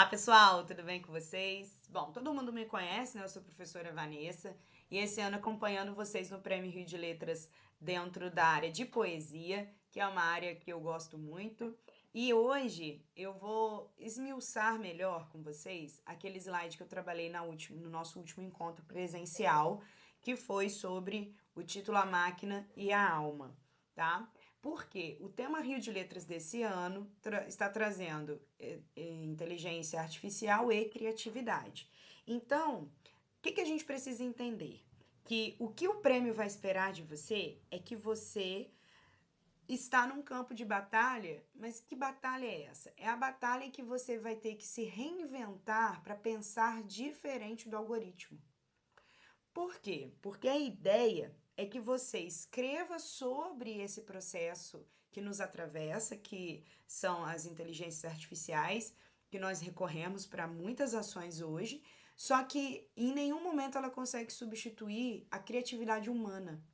Olá, pessoal, tudo bem com vocês? Bom, todo mundo me conhece, né? Eu sou a professora Vanessa e esse ano acompanhando vocês no Prêmio Rio de Letras dentro da área de poesia, que é uma área que eu gosto muito. E hoje eu vou esmiuçar melhor com vocês aquele slide que eu trabalhei no nosso último encontro presencial, que foi sobre o título A Máquina e a Alma, tá? Porque o tema Rio de Letras desse ano está trazendo inteligência artificial e criatividade. Então, o que a gente precisa entender? Que o que o prêmio vai esperar de você é que você está num campo de batalha, mas que batalha é essa? É a batalha em que você vai ter que se reinventar para pensar diferente do algoritmo. Por quê? Porque a ideia é que você escreva sobre esse processo que nos atravessa, que são as inteligências artificiais, que nós recorremos para muitas ações hoje, só que em nenhum momento ela consegue substituir a criatividade humana.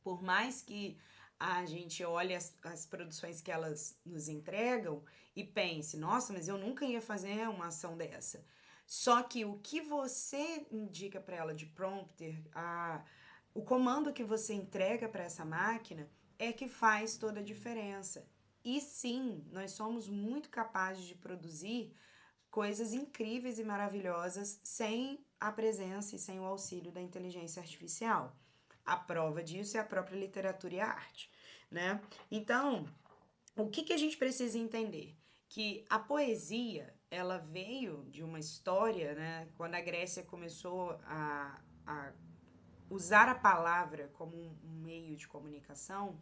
Por mais que a gente olhe as produções que elas nos entregam e pense, nossa, mas eu nunca ia fazer uma ação dessa. Só que o que você indica para ela de prompter, o comando que você entrega para essa máquina é que faz toda a diferença. E sim, nós somos muito capazes de produzir coisas incríveis e maravilhosas sem a presença e sem o auxílio da inteligência artificial. A prova disso é a própria literatura e a arte, né? Então, o que a gente precisa entender? Que a poesia, ela veio de uma história, né? Quando a Grécia começou a usar a palavra como um meio de comunicação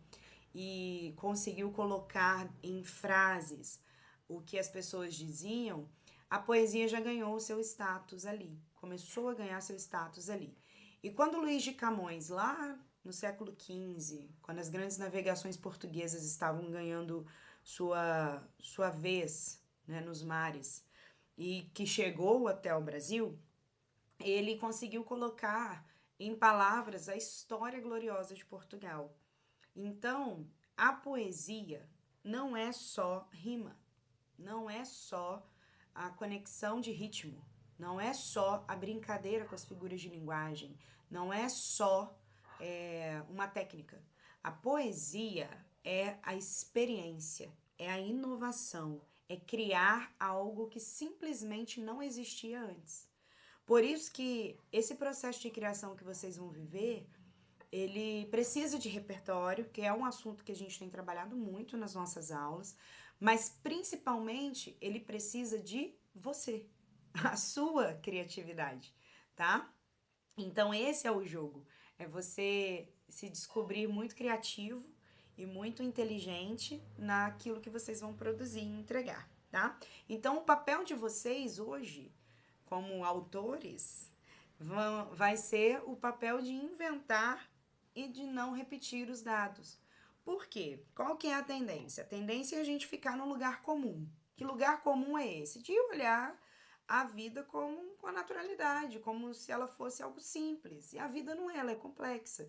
e conseguiu colocar em frases o que as pessoas diziam, a poesia já ganhou o seu status ali, começou a ganhar seu status ali. E quando Luís de Camões, lá no século XV, quando as grandes navegações portuguesas estavam ganhando sua vez, né, nos mares, e que chegou até o Brasil, ele conseguiu colocar em palavras a história gloriosa de Portugal. Então, a poesia não é só rima, não é só a conexão de ritmo, não é só a brincadeira com as figuras de linguagem, não é só uma técnica. A poesia é a experiência, é a inovação, é criar algo que simplesmente não existia antes. Por isso que esse processo de criação que vocês vão viver, ele precisa de repertório, que é um assunto que a gente tem trabalhado muito nas nossas aulas, mas principalmente ele precisa de você, a sua criatividade, tá? Então esse é o jogo, é você se descobrir muito criativo e muito inteligente naquilo que vocês vão produzir e entregar, tá? Então o papel de vocês hoje, como autores, vai ser o papel de inventar e de não repetir os dados. Por quê? Qual que é a tendência? A tendência é a gente ficar no lugar comum. Que lugar comum é esse? De olhar a vida com a naturalidade, como se ela fosse algo simples. E a vida não é, ela é complexa.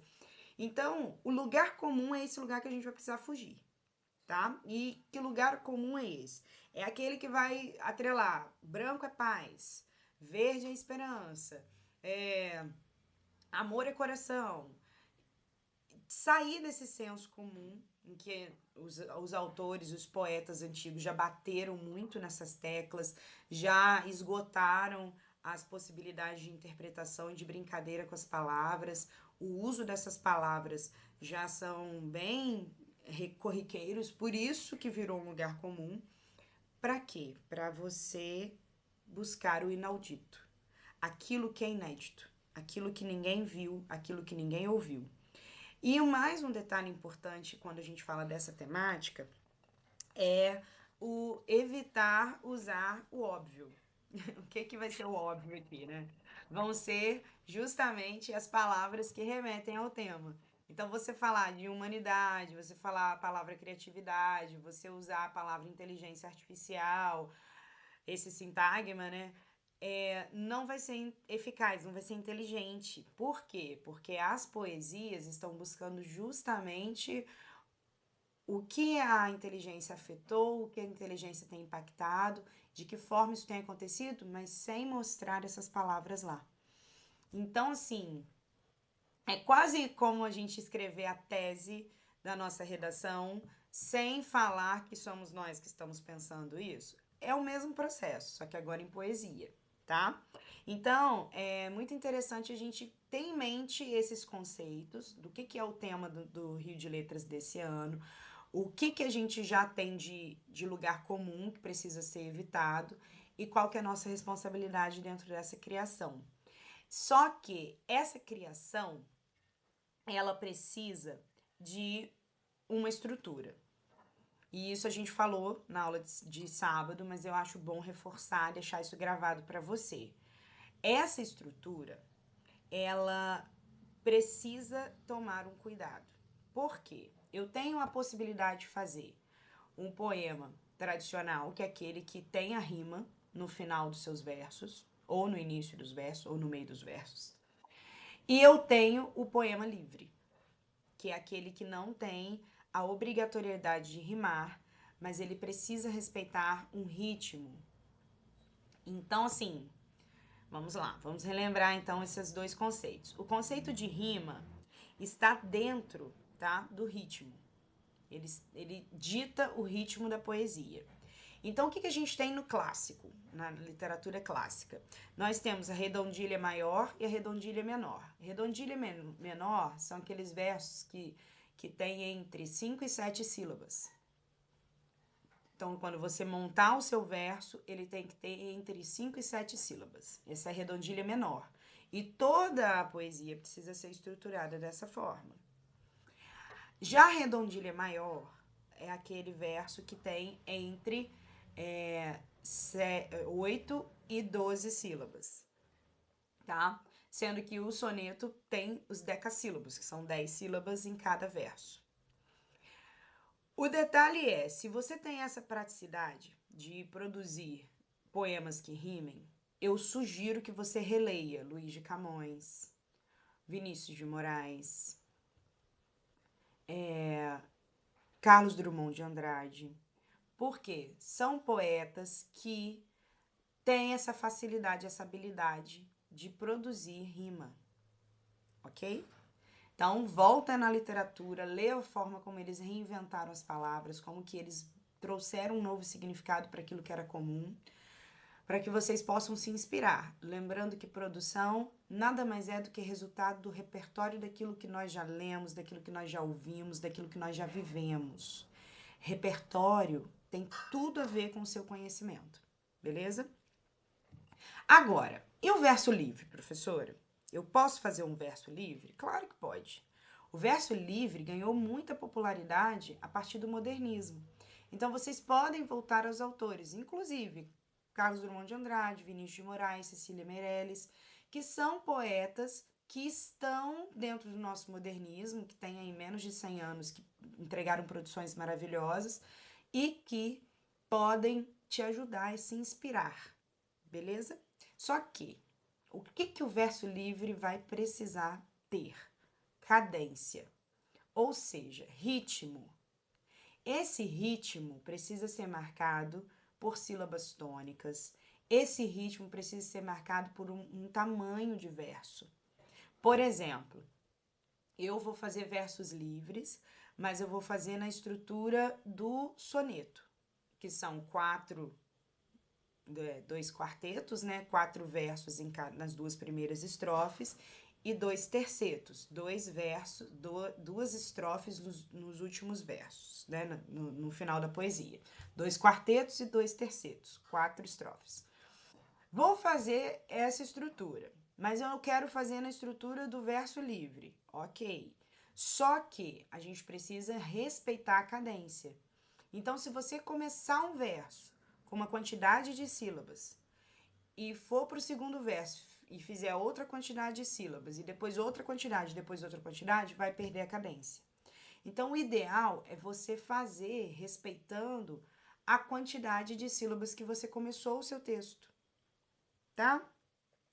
Então, o lugar comum é esse lugar que a gente vai precisar fugir, tá? E que lugar comum é esse? É aquele que vai atrelar: branco é paz, verde é esperança, amor é coração. Sair desse senso comum em que os autores, os poetas antigos já bateram muito nessas teclas, já esgotaram as possibilidades de interpretação e de brincadeira com as palavras. O uso dessas palavras já são bem corriqueiros, por isso que virou um lugar comum. Para quê? Para você buscar o inaudito, aquilo que é inédito, aquilo que ninguém viu, aquilo que ninguém ouviu. E mais um detalhe importante quando a gente fala dessa temática é o evitar usar o óbvio. O que vai ser o óbvio aqui, né? Vão ser justamente as palavras que remetem ao tema. Então, você falar de humanidade, você falar a palavra criatividade, você usar a palavra inteligência artificial, esse sintagma, né? Não vai ser eficaz, não vai ser inteligente. Por quê? Porque as poesias estão buscando justamente o que a inteligência afetou, o que a inteligência tem impactado, de que forma isso tem acontecido, mas sem mostrar essas palavras lá. Então, assim, é quase como a gente escrever a tese da nossa redação sem falar que somos nós que estamos pensando isso. É o mesmo processo, só que agora em poesia, tá? Então, é muito interessante a gente ter em mente esses conceitos do que é o tema do Rio de Letras desse ano, o que a gente já tem de lugar comum que precisa ser evitado e qual que é a nossa responsabilidade dentro dessa criação. Só que essa criação, ela precisa de uma estrutura. E isso a gente falou na aula de sábado, mas eu acho bom reforçar, deixar isso gravado para você. Essa estrutura, ela precisa tomar um cuidado. Por quê? Eu tenho a possibilidade de fazer um poema tradicional, que é aquele que tem a rima no final dos seus versos, ou no início dos versos, ou no meio dos versos. E eu tenho o poema livre, que é aquele que não tem a obrigatoriedade de rimar, mas ele precisa respeitar um ritmo. Então, assim, vamos lá, vamos relembrar então esses dois conceitos. O conceito de rima está dentro, tá, do ritmo. Ele dita o ritmo da poesia. Então, o que a gente tem no clássico, na literatura clássica? Nós temos a redondilha maior e a redondilha menor. Redondilha menor são aqueles versos que têm entre 5 e 7 sílabas. Então, quando você montar o seu verso, ele tem que ter entre 5 e 7 sílabas. Essa é a redondilha menor. E toda a poesia precisa ser estruturada dessa forma. Já a redondilha maior é aquele verso que tem entre 8 e 12 sílabas, tá? Sendo que o soneto tem os decassílabos, que são 10 sílabas em cada verso. O detalhe é, se você tem essa praticidade de produzir poemas que rimem, eu sugiro que você releia Luís de Camões, Vinícius de Moraes, Carlos Drummond de Andrade, porque são poetas que têm essa facilidade, essa habilidade de produzir rima, ok? Então, volta na literatura, lê a forma como eles reinventaram as palavras, como que eles trouxeram um novo significado para aquilo que era comum, para que vocês possam se inspirar. Lembrando que produção nada mais é do que resultado do repertório daquilo que nós já lemos, daquilo que nós já ouvimos, daquilo que nós já vivemos. Repertório tem tudo a ver com o seu conhecimento, beleza? Agora, e o verso livre, professora? Eu posso fazer um verso livre? Claro que pode. O verso livre ganhou muita popularidade a partir do modernismo. Então, vocês podem voltar aos autores, inclusive Carlos Drummond de Andrade, Vinícius de Moraes, Cecília Meirelles, que são poetas que estão dentro do nosso modernismo, que tem aí menos de 100 anos, que entregaram produções maravilhosas e que podem te ajudar a se inspirar, beleza? Só que, o que o verso livre vai precisar ter? Cadência, ou seja, ritmo. Esse ritmo precisa ser marcado por sílabas tônicas. Esse ritmo precisa ser marcado por um tamanho de verso. Por exemplo, eu vou fazer versos livres, mas eu vou fazer na estrutura do soneto, que são dois quartetos, né? 4 versos nas 2 primeiras estrofes e 2 tercetos, 2 versos, 2 estrofes nos últimos versos, né? No final da poesia. 2 quartetos e 2 tercetos, 4 estrofes. Vou fazer essa estrutura, mas eu quero fazer na estrutura do verso livre, ok. Só que a gente precisa respeitar a cadência. Então, se você começar um verso com uma quantidade de sílabas e for para o segundo verso e fizer outra quantidade de sílabas e depois outra quantidade, depois outra quantidade, vai perder a cadência. Então, o ideal é você fazer respeitando a quantidade de sílabas que você começou o seu texto, tá?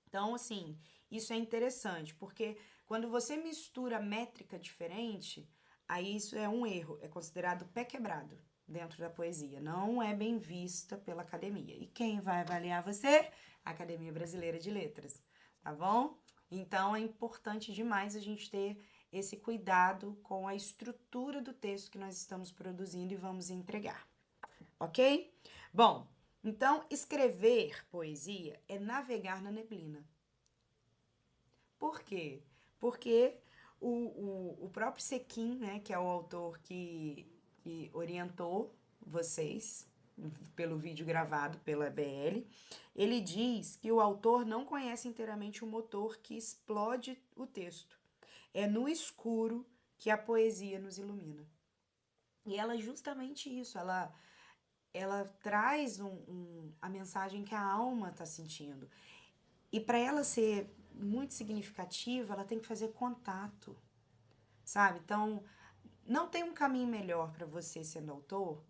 Então, assim, isso é interessante, porque quando você mistura métrica diferente, aí isso é um erro, é considerado pé quebrado dentro da poesia, não é bem vista pela academia. E quem vai avaliar você? A Academia Brasileira de Letras, tá bom? Então é importante demais a gente ter esse cuidado com a estrutura do texto que nós estamos produzindo e vamos entregar, ok? Bom, então escrever poesia é navegar na neblina. Por quê? Porque o próprio Sequin, né, que é o autor que orientou vocês pelo vídeo gravado pela BL, ele diz que o autor não conhece inteiramente o motor que explode o texto. É no escuro que a poesia nos ilumina. E ela é justamente isso, ela traz a mensagem que a alma está sentindo. E para ela ser muito significativa, ela tem que fazer contato, sabe? Então, não tem um caminho melhor para você, sendo autor,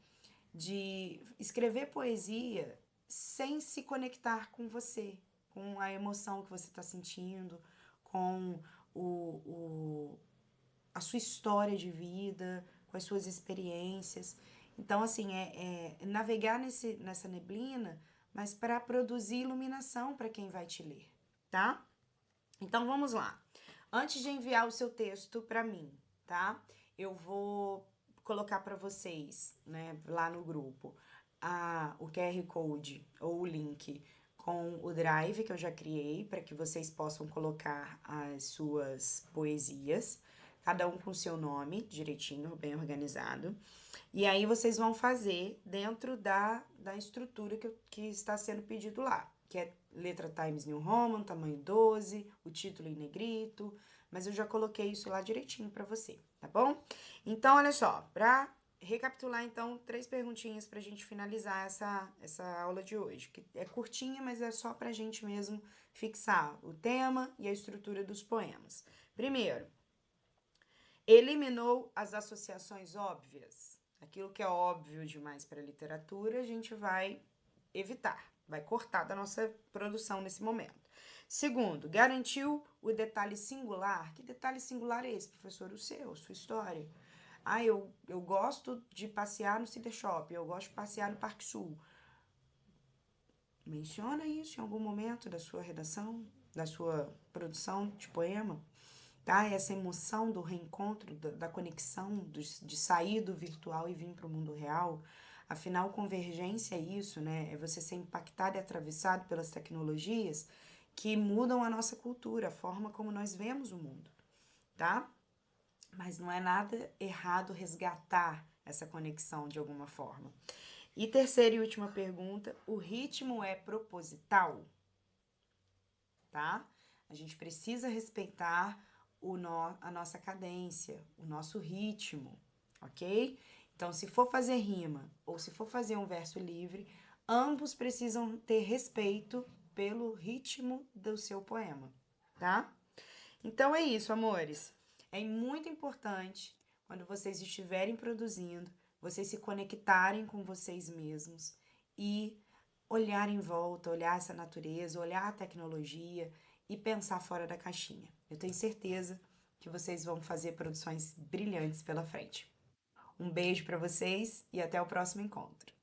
de escrever poesia sem se conectar com você, com a emoção que você está sentindo, com a sua história de vida, com as suas experiências. Então, assim, é navegar nessa neblina, mas para produzir iluminação para quem vai te ler, tá? Então, vamos lá. Antes de enviar o seu texto para mim, tá? Eu vou colocar para vocês, né, lá no grupo, o QR Code ou o link com o Drive que eu já criei para que vocês possam colocar as suas poesias, cada um com seu nome direitinho, bem organizado. E aí vocês vão fazer dentro da estrutura que está sendo pedido lá, que é letra Times New Roman, tamanho 12, o título em negrito, mas eu já coloquei isso lá direitinho para você, tá bom? Então, olha só, para recapitular, então, 3 perguntinhas pra gente finalizar essa aula de hoje, que é curtinha, mas é só pra gente mesmo fixar o tema e a estrutura dos poemas. Primeiro, eliminou as associações óbvias. Aquilo que é óbvio demais para a literatura, a gente vai evitar, vai cortar da nossa produção nesse momento. Segundo, garantiu o detalhe singular. Que detalhe singular é esse, professor? O seu, sua história. Ah, eu gosto de passear no City Shop, eu gosto de passear no Parque Sul. Menciona isso em algum momento da sua redação, da sua produção de poema, tá? Essa emoção do reencontro, da conexão, de sair do virtual e vir para o mundo real. Afinal, convergência é isso, né? É você ser impactado e atravessado pelas tecnologias que mudam a nossa cultura, a forma como nós vemos o mundo, tá? Mas não é nada errado resgatar essa conexão de alguma forma. E terceira e última pergunta, o ritmo é proposital? Tá? A gente precisa respeitar a nossa cadência, o nosso ritmo, ok? Então, se for fazer rima ou se for fazer um verso livre, ambos precisam ter respeito pelo ritmo do seu poema, tá? Então é isso, amores. É muito importante, quando vocês estiverem produzindo, vocês se conectarem com vocês mesmos e olhar em volta, olhar essa natureza, olhar a tecnologia e pensar fora da caixinha. Eu tenho certeza que vocês vão fazer produções brilhantes pela frente. Um beijo para vocês e até o próximo encontro.